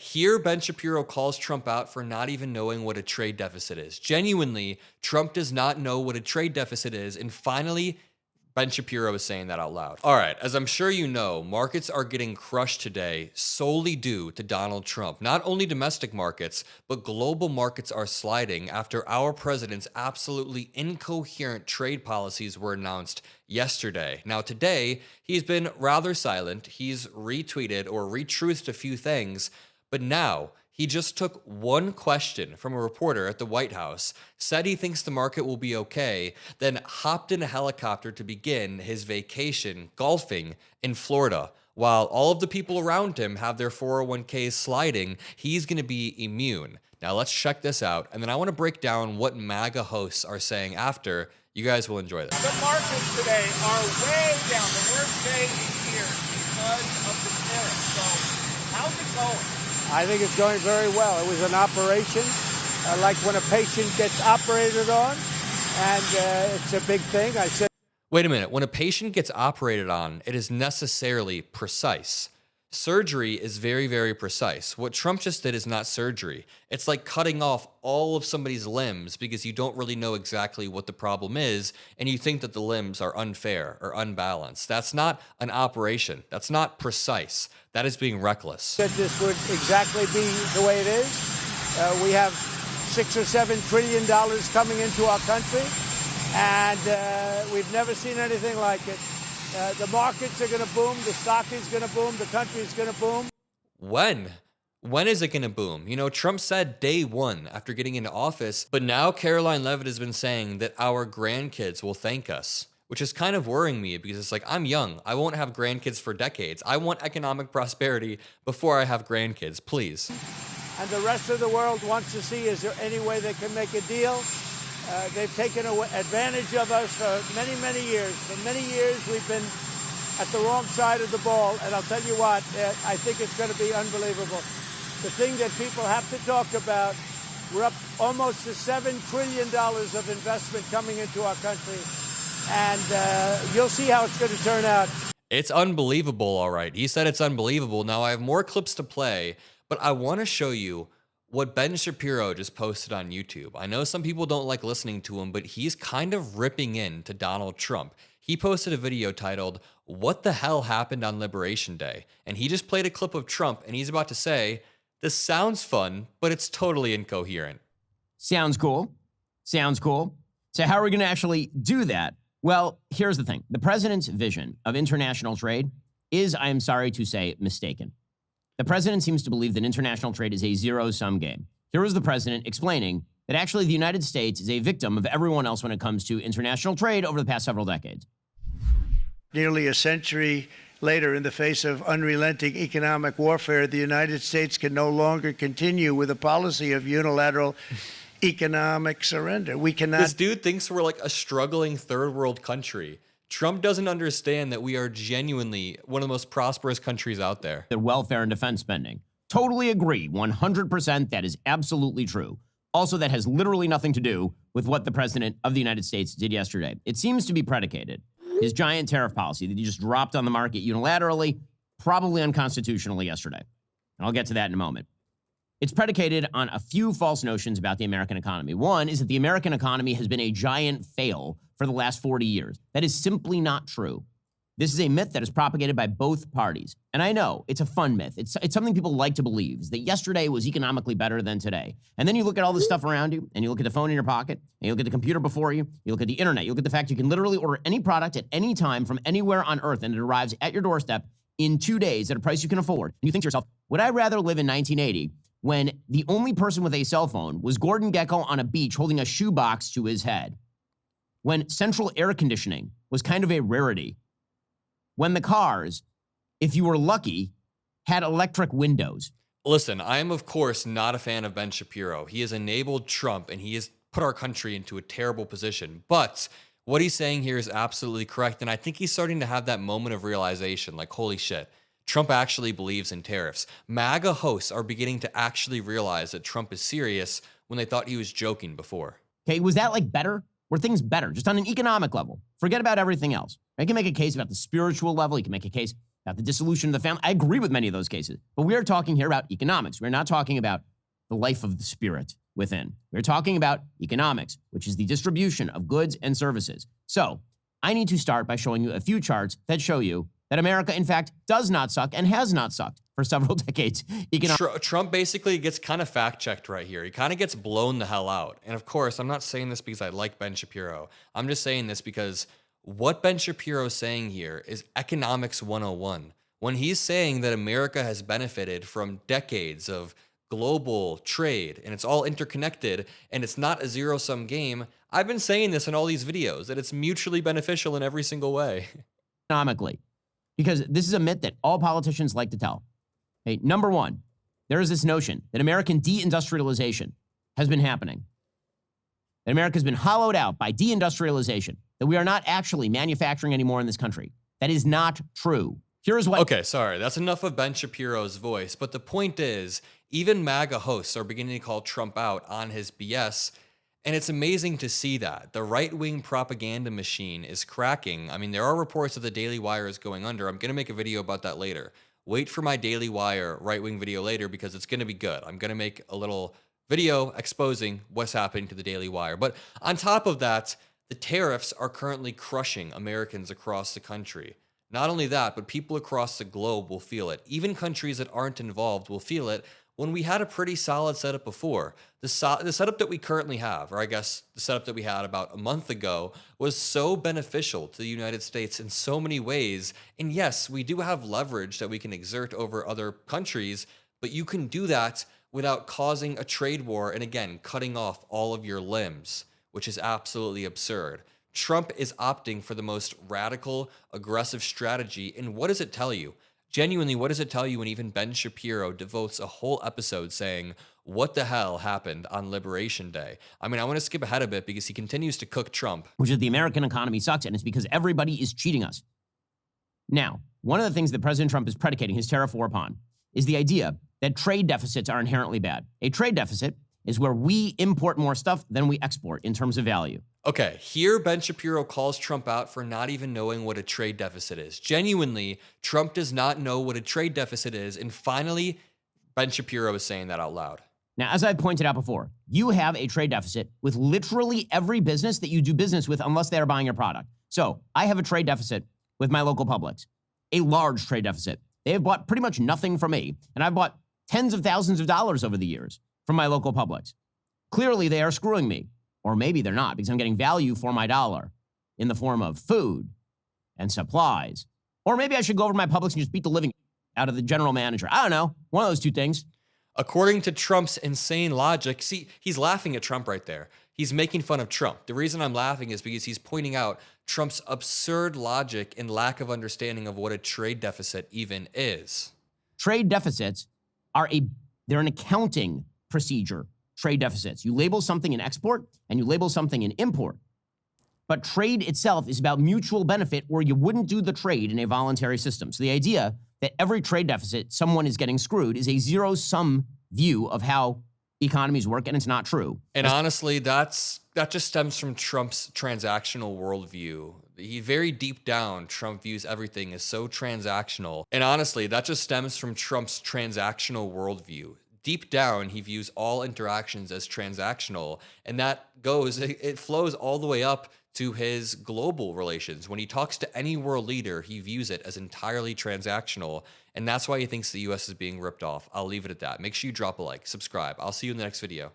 Here, Ben Shapiro calls Trump out for not even knowing what a trade deficit is. Genuinely, Trump does not know what a trade deficit is. And finally, Ben Shapiro is saying that out loud. All right, as I'm sure you know, markets are getting crushed today solely due to Donald Trump. Not only domestic markets, but global markets are sliding after our president's absolutely incoherent trade policies were announced yesterday. Now, today, he's been rather silent. He's retweeted or retruthed a few things, but now he just took one question from a reporter at the White House, said he thinks the market will be okay, then hopped in a helicopter to begin his vacation golfing in Florida. While all of the people around him have their 401ks sliding, he's going to be immune. Now let's check this out, and then I want to break down what MAGA hosts are saying after. You guys will enjoy this. The markets today are way down, the worst day in years because of the tariffs. So how's it going? I think it's going very well. It was an operation, like when a patient gets operated on, and it's a big thing. I said, wait a minute. When a patient gets operated on, it is necessarily precise. Surgery is very, very precise. What Trump just did is not surgery. It's like cutting off all of somebody's limbs because you don't really know exactly what the problem is, and you think that the limbs are unfair or unbalanced. That's not an operation. That's not precise. That is being reckless. that this would exactly be the way it is. We have $6 or $7 trillion coming into our country, and we've never seen anything like it. The markets are going to boom. The stock is going to boom. The country is going to boom. When? When is it going to boom? You know, Trump said day one after getting into office, but now Caroline Leavitt has been saying that our grandkids will thank us, which is kind of worrying me because it's like, I'm young. I won't have grandkids for decades. I want economic prosperity before I have grandkids, please. And the rest of the world wants to see, is there any way they can make a deal? They've taken advantage of us for many, many years. For many years, we've been at the wrong side of the ball. And I'll tell you what, I think it's going to be unbelievable. The thing that people have to talk about, we're up almost to $7 trillion of investment coming into our country. And you'll see how it's going to turn out. It's unbelievable, all right. He said it's unbelievable. Now, I have more clips to play, but I want to show you what Ben Shapiro just posted on YouTube. I know some people don't like listening to him, but he's kind of ripping into Donald Trump. He posted a video titled, "What the hell happened on Liberation Day?" And he just played a clip of Trump, and he's about to say, this sounds fun, but it's totally incoherent. Sounds cool. Sounds cool. So how are we going to actually do that? Well, here's the thing. The president's vision of international trade is, I am sorry to say, mistaken. The president seems to believe that international trade is a zero-sum game. Here was the president explaining that actually the United States is a victim of everyone else when it comes to international trade over the past several decades. Nearly a century later, in the face of unrelenting economic warfare, the United States can no longer continue with a policy of unilateral economic surrender. We cannot. This dude thinks we're like a struggling third world country. Trump doesn't understand that we are genuinely one of the most prosperous countries out there. The welfare and defense spending. Totally agree. 100%. That is absolutely true. Also, that has literally nothing to do with what the president of the United States did yesterday. It seems to be predicated. His giant tariff policy that he just dropped on the market unilaterally, probably unconstitutionally yesterday. And I'll get to that in a moment. It's predicated on a few false notions about the American economy. One is that the American economy has been a giant fail for the last 40 years. That is simply not true. This is a myth that is propagated by both parties. And I know it's a fun myth. It's something people like to believe, is that yesterday was economically better than today. And then you look at all the stuff around you, and you look at the phone in your pocket, and you look at the computer before you, you look at the internet, you look at the fact you can literally order any product at any time from anywhere on earth, and it arrives at your doorstep in 2 days at a price you can afford. And you think to yourself, would I rather live in 1980 when the only person with a cell phone was Gordon Gekko on a beach holding a shoebox to his head? When central air conditioning was kind of a rarity? When the cars, if you were lucky, had electric windows? Listen, I am, of course, not a fan of Ben Shapiro. He has enabled Trump, and he has put our country into a terrible position. But what he's saying here is absolutely correct, and I think he's starting to have that moment of realization, like, holy shit, Trump actually believes in tariffs. MAGA hosts are beginning to actually realize that Trump is serious when they thought he was joking before. Okay, was that like better? Were things better, just on an economic level? Forget about everything else. You can make a case about the spiritual level. You can make a case about the dissolution of the family. I agree with many of those cases. But we are talking here about economics. We're not talking about the life of the spirit within. We're talking about economics, which is the distribution of goods and services. So I need to start by showing you a few charts that show you that America, in fact, does not suck and has not sucked for several decades. Trump basically gets kind of fact-checked right here. He kind of gets blown the hell out. And of course, I'm not saying this because I like Ben Shapiro. I'm just saying this because what Ben Shapiro is saying here is economics 101. When he's saying that America has benefited from decades of global trade and it's all interconnected and it's not a zero-sum game, I've been saying this in all these videos, that it's mutually beneficial in every single way. Economically, because this is a myth that all politicians like to tell. Hey, number one, there is this notion that American deindustrialization has been happening. That America has been hollowed out by deindustrialization, that we are not actually manufacturing anymore in this country. That is not true. Here's what— Okay, sorry, that's enough of Ben Shapiro's voice, but the point is, even MAGA hosts are beginning to call Trump out on his BS, and it's amazing to see that. The right-wing propaganda machine is cracking. I mean, there are reports that the Daily Wire is going under. I'm going to make a video about that later. Wait for my Daily Wire right-wing video later because it's going to be good. I'm going to make a little video exposing what's happening to the Daily Wire. But on top of that, the tariffs are currently crushing Americans across the country. Not only that, but people across the globe will feel it. Even countries that aren't involved will feel it when we had a pretty solid setup before. The setup that we currently have, or I guess the setup that we had about a month ago, was so beneficial to the United States in so many ways. And yes, we do have leverage that we can exert over other countries, but you can do that without causing a trade war and, again, cutting off all of your limbs, which is absolutely absurd. Trump is opting for the most radical, aggressive strategy, and what does it tell you? Genuinely, what does it tell you when even Ben Shapiro devotes a whole episode saying, what the hell happened on Liberation Day? I mean, I want to skip ahead a bit because he continues to cook Trump. Which is the American economy sucks, and it's because everybody is cheating us. Now, one of the things that President Trump is predicating his tariff war upon is the idea that trade deficits are inherently bad. A trade deficit is where we import more stuff than we export in terms of value. Okay, here Ben Shapiro calls Trump out for not even knowing what a trade deficit is. Genuinely, Trump does not know what a trade deficit is, and finally, Ben Shapiro is saying that out loud. Now, as I've pointed out before, you have a trade deficit with literally every business that you do business with unless they are buying your product. So I have a trade deficit with my local Publix, a large trade deficit. They have bought pretty much nothing from me, and I've bought tens of thousands of dollars over the years from my local Publix. Clearly, they are screwing me. Or maybe they're not, because I'm getting value for my dollar in the form of food and supplies. Or maybe I should go over to my Publix and just beat the living out of the general manager. I don't know. One of those two things. According to Trump's insane logic, see, he's laughing at Trump right there. He's making fun of Trump. The reason I'm laughing is because he's pointing out Trump's absurd logic and lack of understanding of what a trade deficit even is. Trade deficits they're an accounting procedure. Trade deficits. You label something in export and you label something in import. But trade itself is about mutual benefit, or you wouldn't do the trade in a voluntary system. So the idea that every trade deficit, someone is getting screwed, is a zero-sum view of how economies work, and it's not true. And honestly, that just stems from Trump's transactional worldview. Very deep down, Trump views everything as so transactional. And honestly, that just stems from Trump's transactional worldview. Deep down, he views all interactions as transactional, and it flows all the way up to his global relations. When he talks to any world leader, he views it as entirely transactional, and that's why he thinks the US is being ripped off. I'll leave it at that. Make sure you drop a like, subscribe. I'll see you in the next video.